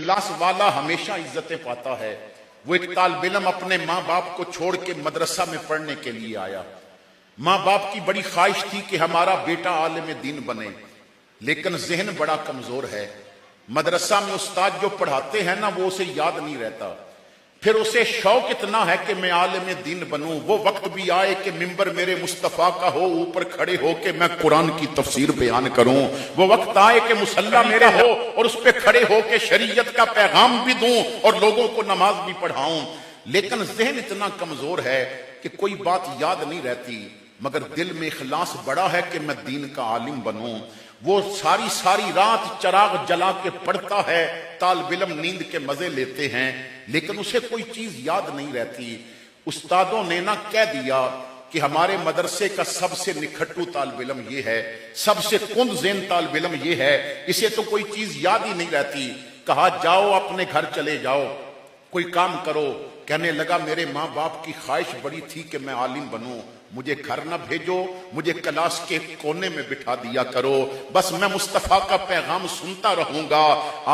اخلاص والا ہمیشہ عزتیں پاتا ہے۔ وہ ایک طالب علم اپنے ماں باپ کو چھوڑ کے مدرسہ میں پڑھنے کے لیے آیا۔ ماں باپ کی بڑی خواہش تھی کہ ہمارا بیٹا عالم دین بنے، لیکن ذہن بڑا کمزور ہے۔ مدرسہ میں استاد جو پڑھاتے ہیں نا وہ اسے یاد نہیں رہتا، پھر اسے شوق اتنا ہے کہ میں عالم دین بنوں۔ وہ وقت بھی آئے کہ ممبر میرے مصطفیٰ کا ہو، اوپر کھڑے ہو کے میں قرآن کی تفسیر بیان کروں۔ وہ وقت آئے کہ مصلی میرا ہو اور اس پہ کھڑے ہو کے شریعت کا پیغام بھی دوں اور لوگوں کو نماز بھی پڑھاؤں، لیکن ذہن اتنا کمزور ہے کہ کوئی بات یاد نہیں رہتی، مگر دل میں اخلاص بڑا ہے کہ میں دین کا عالم بنوں۔ وہ ساری رات چراغ جلا کے پڑھتا ہے، طالب علم نیند کے مزے لیتے ہیں، لیکن اسے کوئی چیز یاد نہیں رہتی۔ استادوں نے نہ کہہ دیا کہ ہمارے مدرسے کا سب سے نکھٹو طالب علم یہ ہے، سب سے کند ذہن طالب علم یہ ہے، اسے تو کوئی چیز یاد ہی نہیں رہتی۔ کہا جاؤ اپنے گھر چلے جاؤ، کوئی کام کرو۔ کہنے لگا میرے ماں باپ کی خواہش بڑی تھی کہ میں عالم بنوں، مجھے گھر نہ بھیجو، مجھے کلاس کے کونے میں بٹھا دیا کرو، بس میں مصطفیٰ کا پیغام سنتا رہوں گا،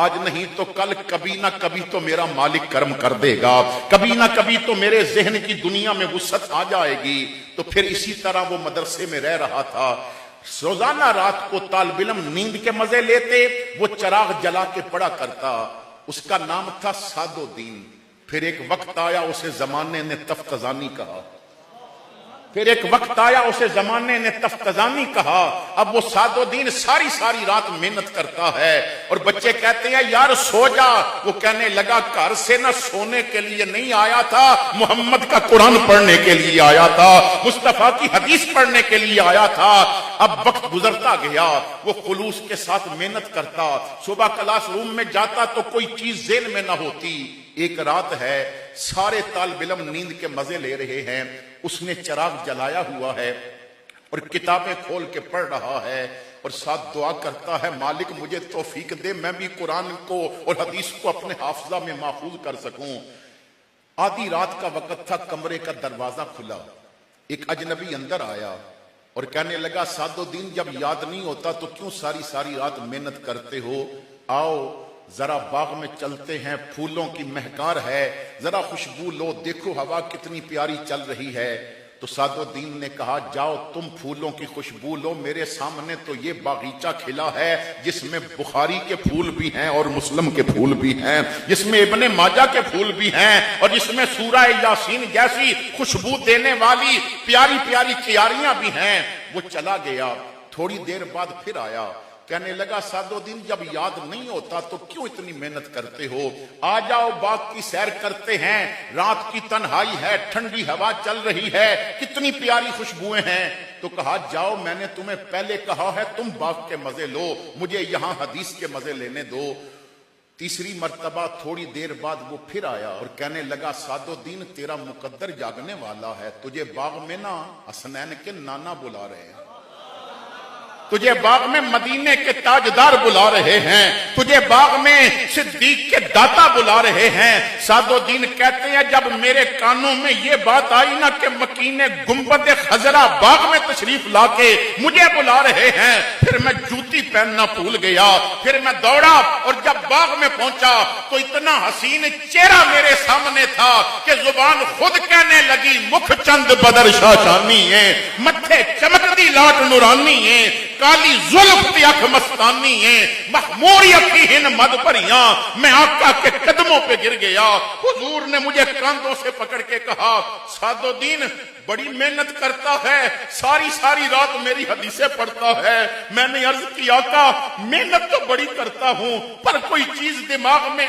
آج نہیں تو کل، کبھی نہ کبھی تو میرا مالک کرم کر دے گا، کبھی نہ کبھی تو میرے ذہن کی دنیا میں وسعت آ جائے گی۔ تو پھر اسی طرح وہ مدرسے میں رہ رہا تھا۔ روزانہ رات کو طالب علم نیند کے مزے لیتے، وہ چراغ جلا کے پڑھا کرتا۔ اس کا نام تھا سعد الدین۔ پھر ایک وقت آیا اسے زمانے نے تفتزانی کہا، پھر ایک وقت آیا اسے زمانے نے تفتزانی کہا۔ اب وہ سعد الدین ساری رات محنت کرتا ہے اور بچے کہتے ہیں یار سو جا۔ وہ کہنے لگا گھر سے نہ سونے کے لیے نہیں آیا تھا، محمد کا قرآن پڑھنے کے لیے آیا تھا، مصطفیٰ کی حدیث پڑھنے کے لیے آیا تھا۔ اب وقت گزرتا گیا، وہ خلوص کے ساتھ محنت کرتا، صبح کلاس روم میں جاتا تو کوئی چیز ذہن میں نہ ہوتی۔ ایک رات ہے، سارے طالب علم نیند کے مزے لے رہے ہیں، اس نے چراغ جلایا ہوا ہے اور کتابیں کھول کے پڑھ رہا ہے اور ساتھ دعا کرتا ہے مالک مجھے توفیق دے میں بھی قرآن کو اور حدیث کو اپنے حافظہ میں محفوظ کر سکوں۔ آدھی رات کا وقت تھا، کمرے کا دروازہ کھلا، ایک اجنبی اندر آیا اور کہنے لگا سعد الدین جب یاد نہیں ہوتا تو کیوں ساری رات محنت کرتے ہو؟ آؤ ذرا باغ میں چلتے ہیں، پھولوں کی مہکار ہے، ذرا خوشبو لو، دیکھو ہوا کتنی پیاری چل رہی ہے۔ تو سعد الدین نے کہا جاؤ تم پھولوں کی خوشبو لو، میرے سامنے تو یہ باغیچہ کھلا ہے جس میں بخاری کے پھول بھی ہیں اور مسلم کے پھول بھی ہیں، جس میں ابن ماجہ کے پھول بھی ہیں اور جس میں سورہ یاسین جیسی خوشبو دینے والی پیاری پیاری کیاریاں بھی ہیں۔ وہ چلا گیا، تھوڑی دیر بعد پھر آیا، کہنے لگا سعد الدین جب یاد نہیں ہوتا تو کیوں اتنی محنت کرتے ہو؟ آ جاؤ باغ کی سیر کرتے ہیں، رات کی تنہائی ہے، ٹھنڈی ہوا چل رہی ہے، کتنی پیاری خوشبوئیں ہیں۔ تو کہا جاؤ میں نے تمہیں پہلے کہا ہے تم باغ کے مزے لو، مجھے یہاں حدیث کے مزے لینے دو۔ تیسری مرتبہ تھوڑی دیر بعد وہ پھر آیا اور کہنے لگا سعد الدین تیرا مقدر جاگنے والا ہے، تجھے باغ میں نا حسنین کے نانا بلا رہے ہیں، تجھے باغ میں مدینے کے تاجدار بلا رہے ہیں، تجھے باغ میں صدیق کے داتا بلا رہے ہیں۔ سعد الدین کہتے ہیں جب میرے کانوں میں یہ بات آئی نا کہ مکین گنبد خضرا باغ میں تشریف لا کے مجھے بلا رہے ہیں، پھر میں جوتی پہننا بھول گیا، پھر میں دوڑا اور جب باغ میں پہنچا تو اتنا حسین چہرہ میرے سامنے تھا کہ زبان خود کہنے لگی مکھ چند بدر شاشانی ہے، متھے چمکتی لاٹ نورانی ہے، کالی زلف تی اکھ مستانی ہیں، مخموری اکھیں مد بھریاں، میں آقا کے قدموں پہ گر گیا۔ حضور نے مجھے کاندھوں سے پکڑ کے کہا سعد الدین بڑی محنت کرتا ہے، ساری رات میری حدیثیں پڑھتا ہے۔ میں نے عرض کی آقا محنت تو بڑی کرتا ہوں پر کوئی چیز دماغ میں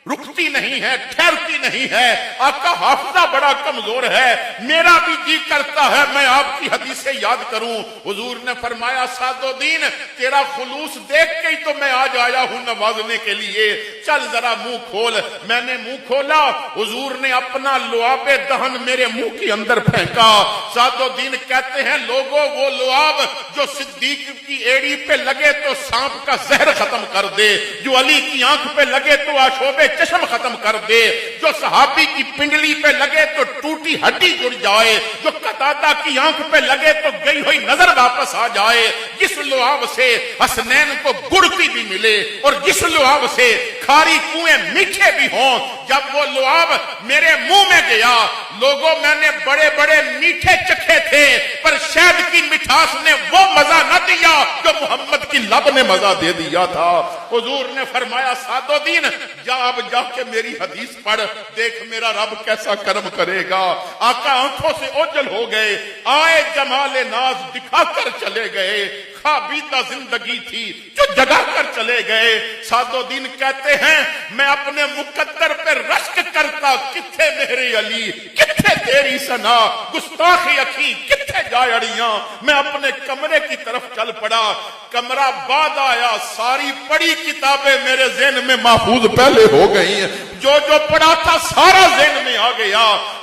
رکتی نہیں ہے، ٹھہرتی نہیں ہے، آقا حافظہ بڑا کمزور ہے، میرا بھی جی کرتا ہے میں آپ کی حدیثیں یاد کروں۔ حضور نے فرمایا سعد الدین تیرا خلوص دیکھ کے ہی تو میں آج آیا ہوں نوازنے کے لیے، چل ذرا منہ کھول۔ میں نے منہ کھولا، حضور نے اپنا لعاب دہن میرے منہ کے اندر پھینکا۔ سعد الدین کہتے ہیں لوگوں وہ لعاب جو صدیق کی ایڑی پہ لگے تو سانپ کا زہر ختم کر دے، جو علی کی آنکھ پہ لگے تو آشوبے چشم ختم کر دے، جو صحابی کی پنڈلی پہ لگے تو ٹوٹی ہڈی جڑ جائے، جو قتادہ کی آنکھ پہ لگے تو گئی ہوئی نظر واپس آ جائے، جس لعاب سے حسنین کو گڑتی بھی ملے اور جس لعاب سے کھاری کنویں میٹھے بھی ہوں، جب وہ لعاب میرے منہ میں گیا، لوگوں میں نے بڑے بڑے میٹھے چکھے تھے پر شہد کی مٹھاس نے وہ مزہ نہ دیا جو محمد کی لب نے مزہ دے دیا تھا۔ حضور نے فرمایا سعد الدین جا اب جا کے میری حدیث پڑھ، دیکھ میرا رب کیسا کرم کرے گا۔ آقا آنکھوں سے اوجھل ہو گئے، آئے جمال ناز دکھا کر چلے گئے، خوابیدہ زندگی تھی جو جگا کر چلے گئے۔ سعد الدین کہتے ہیں میں اپنے مقدر پہ رشک کرتا، کتھے میرے علی کتھے تیری ثنا، گستاخ اکھی کتھے جائڑیاں۔ میں اپنے کمرے کی طرف چل پڑا، کمرہ بعد آیا، ساری پڑھی کتابیں میرے ذہن میں محفوظ پہلے ہو گئی ہیں، جو جو پڑھا تھا سارا ذہن میں آ گیا۔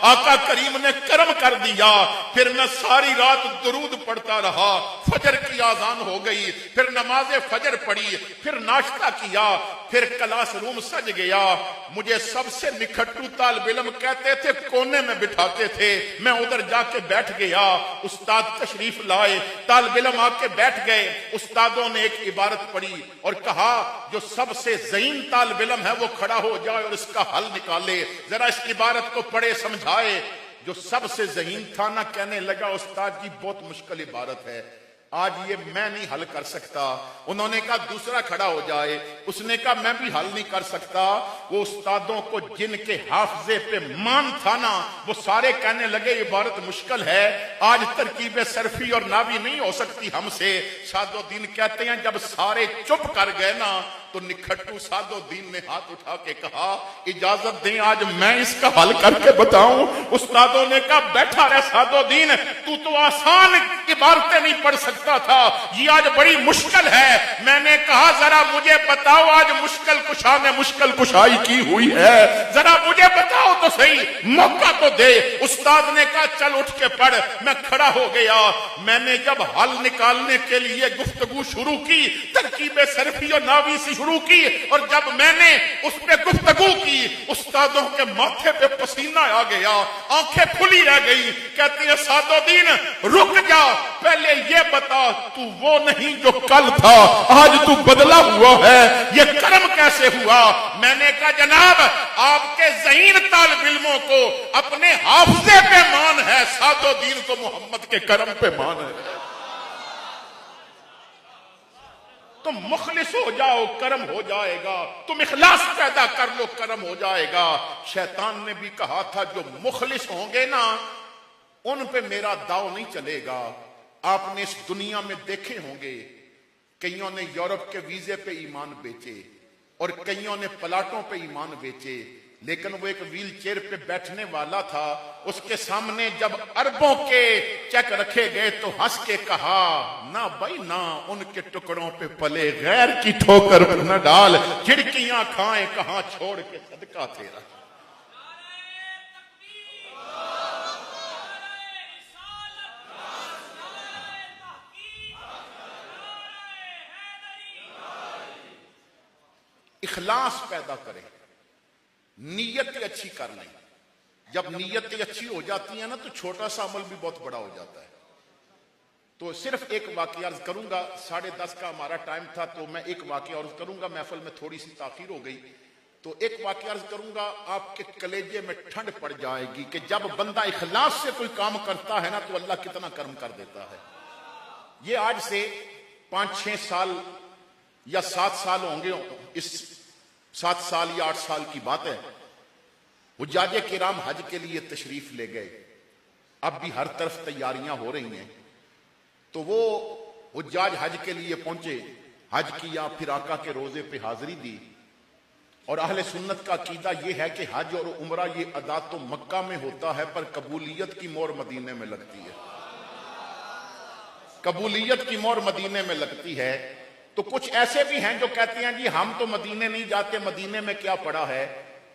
آقا کریم نے کرم کر دیا، پھر میں ساری رات درود پڑھتا رہا، فجر کی آذان ہو گئی، پھر نماز فجر پڑھی، پھر ناشتہ کیا، پھر کلاس روم سج گیا۔ مجھے سب سے نکھٹو طالب علم کہتے تھے، کونے میں بٹھاتے تھے، میں ادھر جا کے بیٹھ گیا۔ استاد تشریف لائے، طالب علم آ کے بیٹھ گئے، استادوں نے ایک عبارت پڑھی اور کہا جو سب سے ذہین طالب علم ہے وہ کھڑا ہو جائے اور اس کا حل نکالے۔ ذرا اس عبارت کو پڑھے سمجھائے۔ جو سب سے ذہین تھا نہ کہنے لگا استاد جی بہت مشکل عبارت ہے، آج یہ میں نہیں حل کر سکتا۔ انہوں نے کہا دوسرا کھڑا ہو جائے، اس نے کہا میں بھی حل نہیں کر سکتا۔ وہ استادوں کو جن کے حافظے پہ مان تھا نا وہ سارے کہنے لگے عبارت مشکل ہے، آج ترکیب صرفی اور ناوی نہیں ہو سکتی ہم سے۔ سعد الدین کہتے ہیں جب سارے چپ کر گئے نا تو نکھٹو سعد الدین نے ہاتھ اٹھا کے کہا اجازت دیں آج میں اس کا حل کر کے بتاؤں۔ استادوں نے کہا بیٹھا رہ سعد الدین، تو آسان عبارتیں نہیں پڑھ سکتا تھا، یہ آج بڑی مشکل ہے۔ میں نے کہا ذرا مجھے بتاؤ آج مشکل کشا نے مشکل کشائی کی ہوئی ہے، ذرا مجھے بتاؤ تو صحیح، موقع تو دے۔ استاد نے کہا چل اٹھ کے پڑھ۔ میں کھڑا ہو گیا، میں نے جب حل نکالنے کے لیے گفتگو شروع کی، ترکیب صرفی اور ناوی سے شروع کی، اور جب میں نے اس پہ گفتگو کی استادوں کے ماتھے پہ پسینہ آ گیا، آنکھیں کھلی رہ گئی۔ کہتی ہے سعد الدین رک جا، پہلے یہ بتا تو وہ نہیں جو کل تھا، آج تو بدلا ہوا ہے، یہ کرم کیسے ہوا؟ میں نے کہا جناب آپ کے ذہین طالب علموں کو اپنے حافظے پہ مان ہے، سعد الدین کو محمد کے کرم پہ مان ہے۔ تم مخلص ہو جاؤ کرم ہو جائے گا، تم اخلاص پیدا کر لو کرم ہو جائے گا۔ شیطان نے بھی کہا تھا جو مخلص ہوں گے نا ان پہ میرا داؤ نہیں چلے گا۔ آپ نے اس دنیا میں دیکھے ہوں گے کئیوں نے یورپ کے ویزے پہ ایمان بیچے اور کئیوں نے پلاٹوں پہ ایمان بیچے، لیکن وہ ایک ویل چیئر پہ بیٹھنے والا تھا، اس کے سامنے جب اربوں کے چیک رکھے گئے تو ہنس کے کہا نہ بھائی نہ، ان کے ٹکڑوں پہ پلے غیر کی ٹھوکر نہ ڈال، کھڑکیاں کھائیں کہاں چھوڑ کے صدقہ تیرا۔ اخلاص پیدا کریں، نیت اچھی کر لیں۔ جب نیت اچھی ہو جاتی ہے نا تو چھوٹا سا عمل بھی بہت بڑا ہو جاتا ہے۔ تو صرف ایک واقعہ عرض کروں گا، 10:30 کا ہمارا ٹائم تھا تو میں ایک واقعہ عرض کروں گا، محفل میں تھوڑی سی تاخیر ہو گئی تو ایک واقعہ عرض کروں گا، آپ کے کلیجے میں ٹھنڈ پڑ جائے گی کہ جب بندہ اخلاص سے کوئی کام کرتا ہے نا تو اللہ کتنا کرم کر دیتا ہے۔ یہ آج سے 5-6 سال یا 7 سال ہوں گے، اس 7 سال یا 8 سال کی بات ہے۔ حجاج کرام حج کے لیے تشریف لے گئے، اب بھی ہر طرف تیاریاں ہو رہی ہیں، تو وہ حجاج حج کے لیے پہنچے، حج کیا، پھر آقا کے روزے پہ حاضری دی۔ اور اہل سنت کا عقیدہ یہ ہے کہ حج اور عمرہ یہ ادا تو مکہ میں ہوتا ہے پر قبولیت کی مہر مدینے میں لگتی ہے، قبولیت کی مہر مدینے میں لگتی ہے۔ تو کچھ ایسے بھی ہیں جو کہتے ہیں جی ہم تو مدینے نہیں جاتے، مدینے میں کیا پڑا ہے۔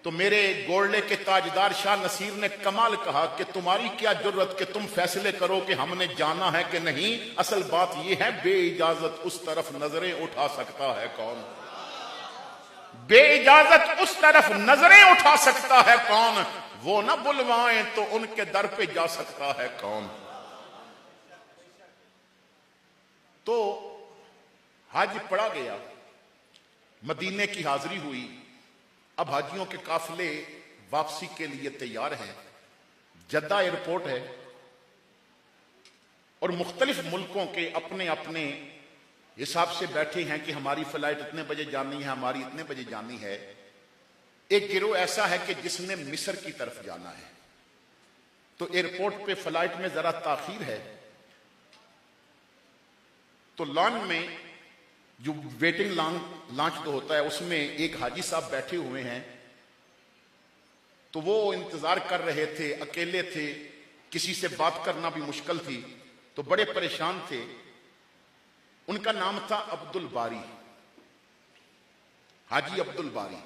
تو میرے گولڈے کے تاجدار شاہ نصیر نے کمال کہا کہ تمہاری کیا جرت کہ تم فیصلے کرو کہ ہم نے جانا ہے کہ نہیں، اصل بات یہ ہے بے اجازت اس طرف نظریں اٹھا سکتا ہے کون۔ بے اجازت اس طرف نظریں اٹھا سکتا ہے کون؟ وہ نہ بلوائیں تو ان کے در پہ جا سکتا ہے کون؟ تو حج پڑا گیا، مدینے کی حاضری ہوئی، اب حاجیوں کے قافلے واپسی کے لیے تیار ہیں، جدہ ایئرپورٹ ہے اور مختلف ملکوں کے اپنے اپنے حساب سے بیٹھے ہیں کہ ہماری فلائٹ اتنے بجے جانی ہے، ہماری اتنے بجے جانی ہے۔ ایک گروہ ایسا ہے کہ جس نے مصر کی طرف جانا ہے، تو ایئرپورٹ پہ فلائٹ میں ذرا تاخیر ہے، تو لان میں جو ویٹنگ لانچ جو ہوتا ہے اس میں ایک حاجی صاحب بیٹھے ہوئے ہیں، تو وہ انتظار کر رہے تھے، اکیلے تھے، کسی سے بات کرنا بھی مشکل تھی، تو بڑے پریشان تھے۔ ان کا نام تھا عبد الباری، حاجی عبد الباری،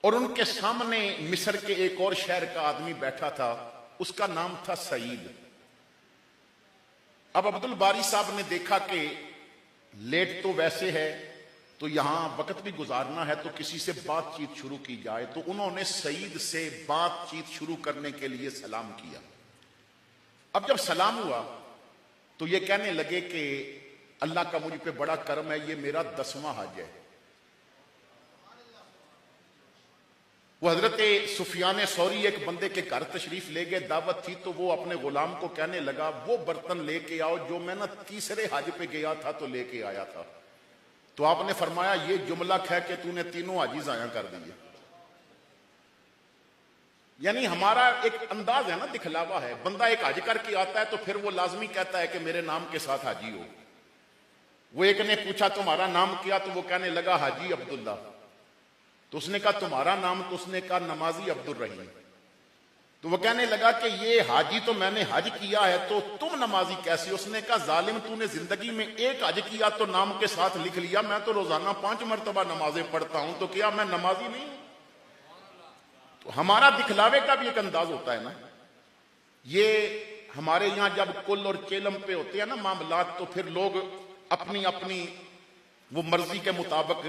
اور ان کے سامنے مصر کے ایک اور شہر کا آدمی بیٹھا تھا، اس کا نام تھا سعید۔ اب عبد الباری صاحب نے دیکھا کہ لیٹ تو ویسے ہے، تو یہاں وقت بھی گزارنا ہے، تو کسی سے بات چیت شروع کی جائے، تو انہوں نے سعید سے بات چیت شروع کرنے کے لیے سلام کیا۔ اب جب سلام ہوا تو یہ کہنے لگے کہ اللہ کا مجھ پہ بڑا کرم ہے، یہ میرا 10واں حج ہے۔ وہ حضرت سفیان ثوری ایک بندے کے گھر تشریف لے گئے، دعوت تھی، تو وہ اپنے غلام کو کہنے لگا وہ برتن لے کے آؤ جو میں نا تیسرے حج پہ گیا تھا تو لے کے آیا تھا۔ تو آپ نے فرمایا یہ جملہ ہے کہ تو نے تینوں حج ضائع کر دیے۔ یعنی ہمارا ایک انداز ہے نا، دکھلاوا ہے، بندہ ایک حج کر کے آتا ہے تو پھر وہ لازمی کہتا ہے کہ میرے نام کے ساتھ حاجی ہو۔ وہ ایک نے پوچھا تمہارا نام کیا؟ تو وہ کہنے لگا حاجی عبداللہ۔ تو اس نے کہا تمہارا نام؟ تو اس نے کہا نمازی عبد الرحیم۔ تو وہ کہنے لگا کہ یہ حاجی تو میں نے حج کیا ہے، تو تم نمازی کیسے؟ اس نے کہا ظالم، تو نے زندگی میں ایک حج کیا تو نام کے ساتھ لکھ لیا، میں تو روزانہ 5 مرتبہ نمازیں پڑھتا ہوں، تو کیا میں نمازی نہیں ہوں؟ تو ہمارا دکھلاوے کا بھی ایک انداز ہوتا ہے نا۔ یہ ہمارے یہاں جب کل اور چیلم پہ ہوتے ہیں نا معاملات، تو پھر لوگ اپنی اپنی وہ مرضی کے مطابق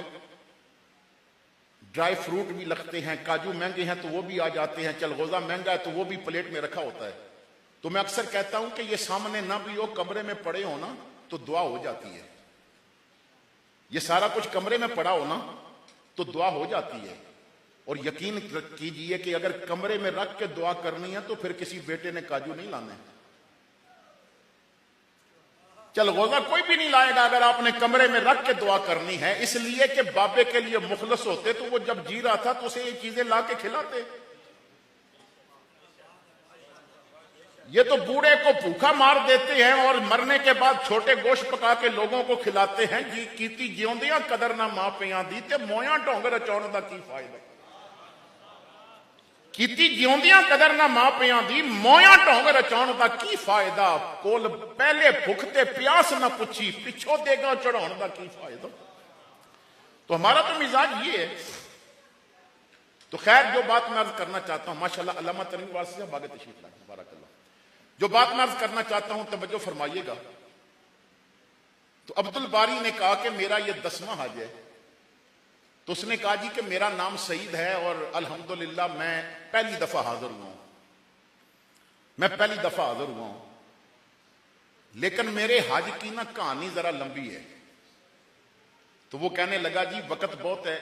ڈرائی فروٹ بھی لگتے ہیں، کاجو مہنگے ہیں تو وہ بھی آ جاتے ہیں، چلغوزہ مہنگا ہے تو وہ بھی پلیٹ میں رکھا ہوتا ہے۔ تو میں اکثر کہتا ہوں کہ یہ سامنے نہ بھی ہو، کمرے میں پڑے ہو نا تو دعا ہو جاتی ہے۔ یہ سارا کچھ کمرے میں پڑا ہو نا تو دعا ہو جاتی ہے۔ اور یقین کیجئے کہ اگر کمرے میں رکھ کے دعا کرنی ہے تو پھر کسی بیٹے نے کاجو نہیں لانے، چلغوزہ کوئی بھی نہیں لائے گا اگر آپ نے کمرے میں رکھ کے دعا کرنی ہے، اس لیے کہ بابے کے لیے مخلص ہوتے تو وہ جب جی رہا تھا تو اسے یہ چیزیں لا کے کھلاتے۔ یہ تو بوڑھے کو بھوکا مار دیتے ہیں اور مرنے کے بعد چھوٹے گوشت پکا کے لوگوں کو کھلاتے ہیں۔ جی کیتی جیوندیاں قدر نہ ماں پیاں دی، تے مویاں ڈھونگ رچاؤن دا کی فائدہ؟ کیتی جیوندیاں قدر نہ ماں پیاں دی، مویاں ڈھونگ رچاؤن دا کی فائدہ؟ کول پہلے بھوک تے پیاس نہ پچھی، پچھو دے گا چڑھاؤن دا کی فائدہ؟ تو ہمارا تو مزاج یہ ہے۔ تو خیر جو بات میں عرض کرنا چاہتا ہوں، ماشاءاللہ علامہ ترنگی وارثی صاحب آگے تشریف لائیں، بارک اللہ۔ جو بات میں عرض کرنا چاہتا ہوں توجہ فرمائیے گا۔ تو عبد الباری نے کہا کہ میرا یہ 10واں حج ہے۔ تو اس نے کہا جی کہ میرا نام سعید ہے اور الحمدللہ میں پہلی دفعہ حاضر ہوا ہوں، میں پہلی دفعہ حاضر ہوا ہوں، لیکن میرے حج کی نا کہانی ذرا لمبی ہے۔ تو وہ کہنے لگا جی وقت بہت ہے،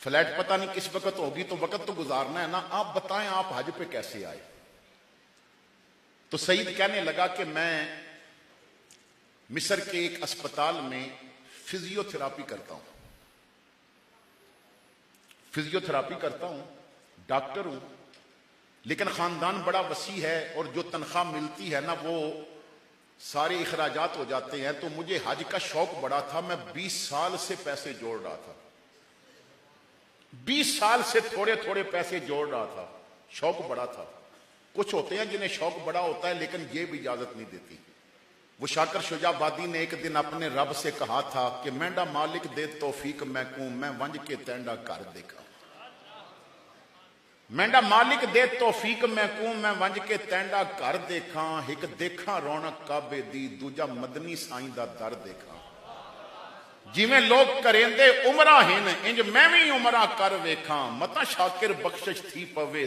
فلائٹ پتہ نہیں کس وقت ہوگی، تو وقت تو گزارنا ہے نا، آپ بتائیں آپ حج پہ کیسے آئے؟ تو سعید کہنے لگا کہ میں مصر کے ایک اسپتال میں فزیو تھراپی کرتا ہوں، فزیو تھراپی کرتا ہوں، ڈاکٹر ہوں، لیکن خاندان بڑا وسیع ہے اور جو تنخواہ ملتی ہے نا وہ سارے اخراجات ہو جاتے ہیں۔ تو مجھے حج کا شوق بڑا تھا، میں 20 سال سے پیسے جوڑ رہا تھا، 20 سال سے تھوڑے تھوڑے پیسے جوڑ رہا تھا، شوق بڑا تھا۔ کچھ ہوتے ہیں جنہیں شوق بڑا ہوتا ہے لیکن یہ بھی اجازت نہیں دیتی۔ وہ شاکر شجاع آبادی نے ایک دن اپنے رب سے کہا تھا کہ مینڈا مالک دے توفیق میں کوں، میں ونج کے تینڈا کر دیکھا، مینڈا مالک دے توفیق میں کوں، میں ونج کے تینڈا کر دیکھاں، ایک دیکھاں رونق کعبے دی، دوجا مدنی سائیں دا در دیکھاں۔ ਜਿਵੇਂ ਲੋਕ ਕਰੇਂਦੇ ਉਮਰਾਂ ਹਨ ਇੰਜ ਮੈਂ ਵੀ ਉਮਰਾਂ ਕਰ ਵੇਖਾਂ ਮਤਾ ਸ਼ਾਕਿਰ ਬਖਸ਼ਿਸ਼ ਥੀ ਪਵੇ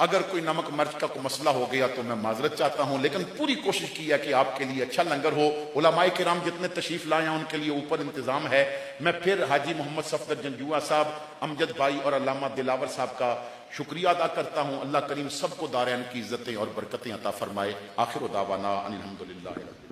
اگر کوئی نمک مرچ کا کوئی مسئلہ ہو گیا تو میں معذرت چاہتا ہوں، لیکن پوری کوشش کی ہے کہ آپ کے لیے اچھا لنگر ہو۔ علماء کرام جتنے تشریف لائے ہیں ان کے لیے اوپر انتظام ہے۔ میں پھر حاجی محمد صفدر جنجوعہ صاحب، امجد بھائی اور علامہ دلاور صاحب کا شکریہ ادا کرتا ہوں۔ اللہ کریم سب کو دارین کی عزتیں اور برکتیں عطا فرمائے۔ آخر دعوانا ان الحمدللہ رب العالمین۔